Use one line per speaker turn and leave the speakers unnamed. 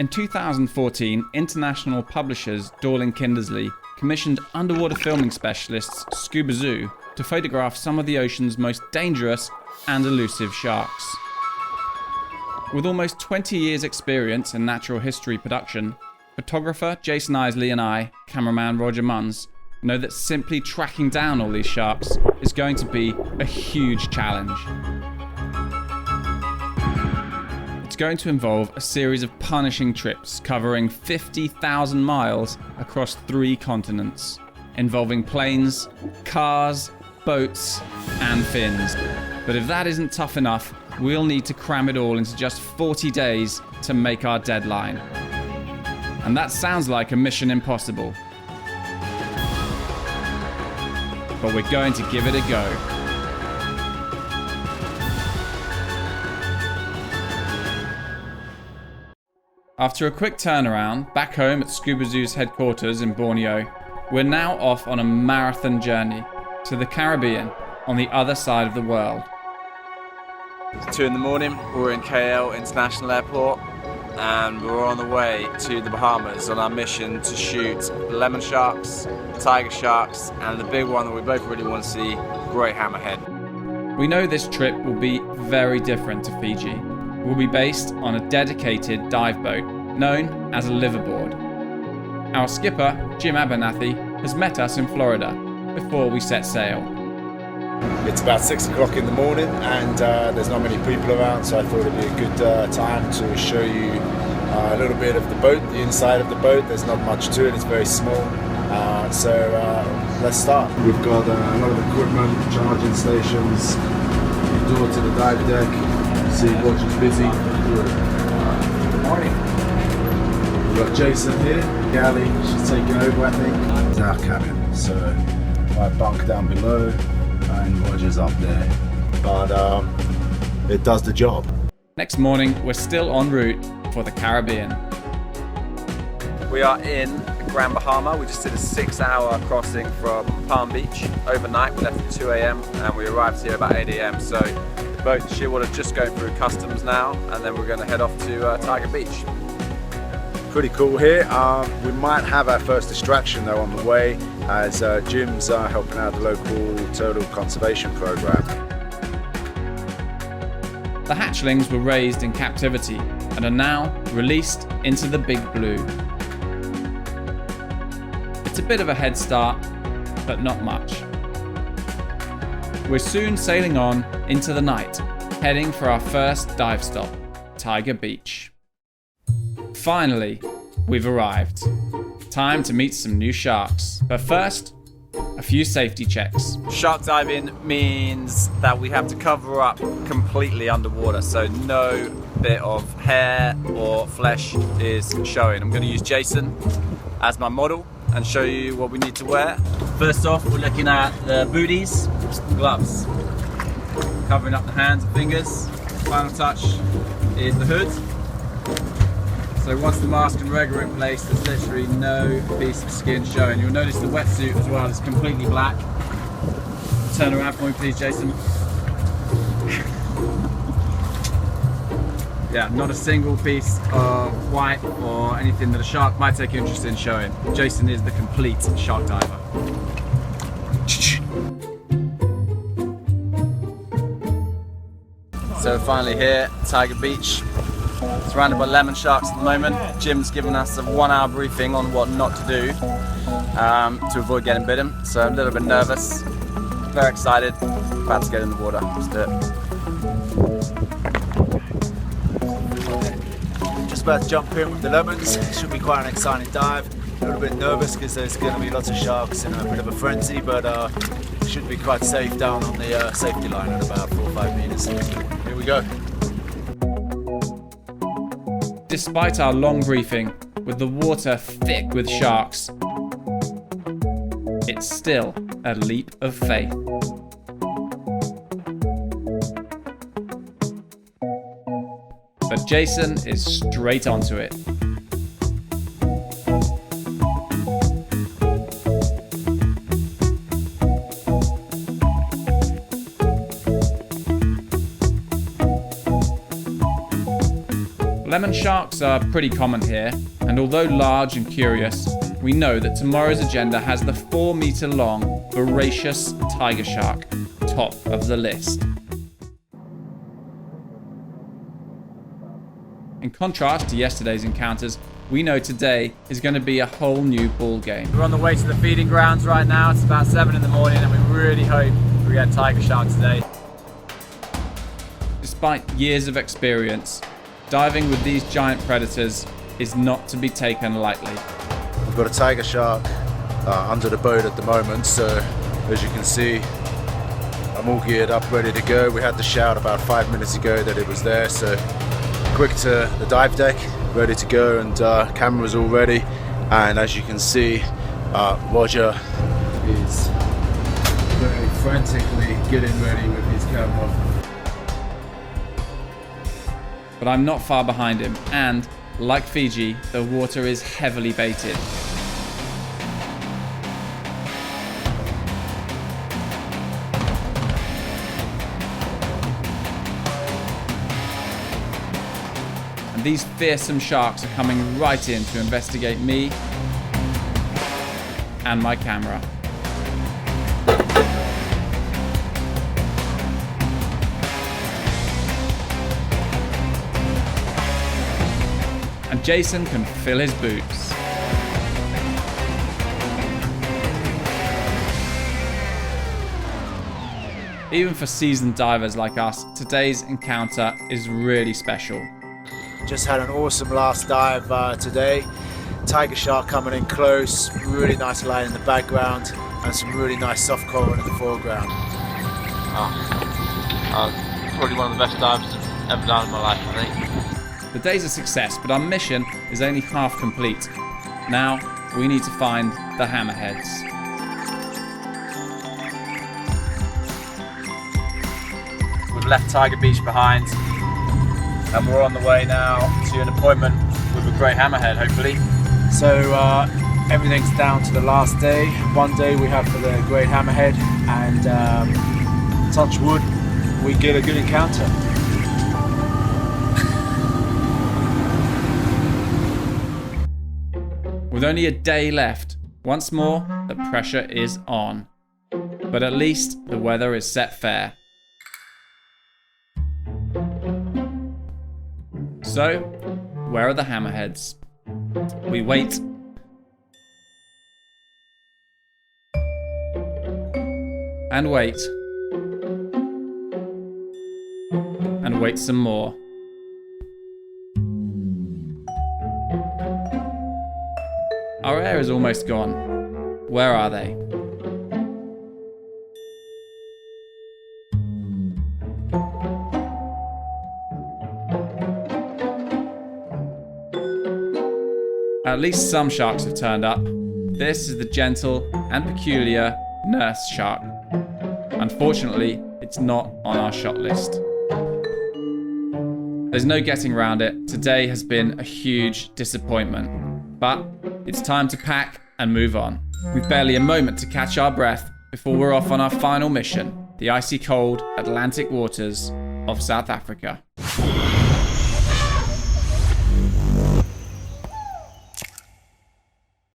In 2014, international publishers Dorling Kindersley commissioned underwater filming specialists Scubazoo to photograph some of the ocean's most dangerous and elusive sharks. With almost 20 years' experience in natural history production, photographer Jason Isley and I, cameraman Roger Munns, know that simply tracking down all these sharks is going to be a huge challenge. It's going to involve a series of punishing trips covering 50,000 miles across 3 continents, involving planes, cars, boats, and fins. But if that isn't tough enough, we'll need to cram it all into just 40 days to make our deadline. And that sounds like a mission impossible. But we're going to give it a go. After a quick turnaround back home at Scubazoo's headquarters in Borneo, we're now off on a marathon journey to the Caribbean on the other side of the world.
It's 2 in the morning, we're in KL International Airport and we're on the way to the Bahamas on our mission to shoot lemon sharks, tiger sharks, and the big one that we both really want to see, great hammerhead.
We know this trip will be very different to Fiji. We'll be based on a dedicated dive boat known as a liverboard. Our skipper, Jim Abernethy, has met us in Florida before we set sail.
It's about 6 o'clock in the morning and there's not many people around, so I thought it'd be a good time to show you a little bit of the boat, the inside of the boat. There's not much to it, it's very small. So let's start. We've got a lot of equipment, charging stations, door to the dive deck. See, Roger's busy. Good morning. We've got Jason here, Gally, she's taking over I think. It's our cabin, so my bunk down below and Roger's up there. But it does the job.
Next morning, we're still en route for the Caribbean.
We are in Grand Bahama. We just did a 6-hour crossing from Palm Beach overnight. We left at 2 a.m. and we arrived here about 8 a.m. So the boat Shearwater just going through customs now, and then we're going to head off to Tiger Beach.
Pretty cool here. We might have our first distraction though on the way, as Jim's helping out the local turtle conservation program.
The hatchlings were raised in captivity and are now released into the big blue. It's a bit of a head start, but not much. We're soon sailing on into the night, heading for our first dive stop, Tiger Beach. Finally, we've arrived. Time to meet some new sharks. But first, a few safety checks.
Shark diving means that we have to cover up completely underwater, so no bit of hair or flesh is showing. I'm going to use Jason as my model and show you what we need to wear. First off, we're looking at the booties, gloves, covering up the hands and fingers. Final touch is the hood. So once the mask and reg are in place, there's literally no piece of skin showing. You'll notice the wetsuit as well is completely black. Turn around for me please, Jason. Yeah, not a single piece of white or anything that a shark might take interest in showing. Jason is the complete shark diver. So finally here, Tiger Beach. Surrounded by lemon sharks at the moment. Jim's given us a 1-hour briefing on what not to do to avoid getting bitten. So I'm a little bit nervous, very excited, about to get in the water. Let's do it.
Just about to jump in with the lemons. Should be quite an exciting dive. A little bit nervous because there's going to be lots of sharks in a bit of a frenzy, but should be quite safe down on the safety line at about 4 or 5 meters. Here we go.
Despite our long briefing, with the water thick with sharks, it's still a leap of faith. But Jason is straight onto it. Lemon sharks are pretty common here, and although large and curious, we know that tomorrow's agenda has the 4-meter long, voracious tiger shark, top of the list. In contrast to yesterday's encounters, we know today is going to be a whole new ball game.
We're on the way to the feeding grounds right now. It's about 7 in the morning and we really hope we get tiger shark today.
Despite years of experience, diving with these giant predators is not to be taken lightly.
We've got a tiger shark under the boat at the moment, so as you can see, I'm all geared up, ready to go. We had the shout about 5 minutes ago that it was there, so quick to the dive deck, ready to go, and camera's all ready. And as you can see, Roger is very frantically getting ready with his camera.
But I'm not far behind him, and like Fiji, the water is heavily baited. And these fearsome sharks are coming right in to investigate me and my camera. And Jason can fill his boots. Even for seasoned divers like us, today's encounter is really special.
Just had an awesome last dive today. Tiger shark coming in close, really nice line in the background, and some really nice soft coral in the foreground.
Probably one of the best dives I've ever done in my life, I think.
The day's a success, but our mission is only half complete. Now, we need to find the hammerheads.
We've left Tiger Beach behind and we're on the way now to an appointment with a great hammerhead, hopefully.
So everything's down to the last day. One day we have for the great hammerhead, and touch wood, we get a good encounter.
With only a day left, once more, the pressure is on. But at least the weather is set fair. So, where are the hammerheads? We wait. And wait. And wait some more. Our air is almost gone. Where are they? At least some sharks have turned up. This is the gentle and peculiar nurse shark. Unfortunately, it's not on our shot list. There's no getting around it. Today has been a huge disappointment. But it's time to pack and move on. We've barely a moment to catch our breath before we're off on our final mission, the icy cold Atlantic waters of South Africa.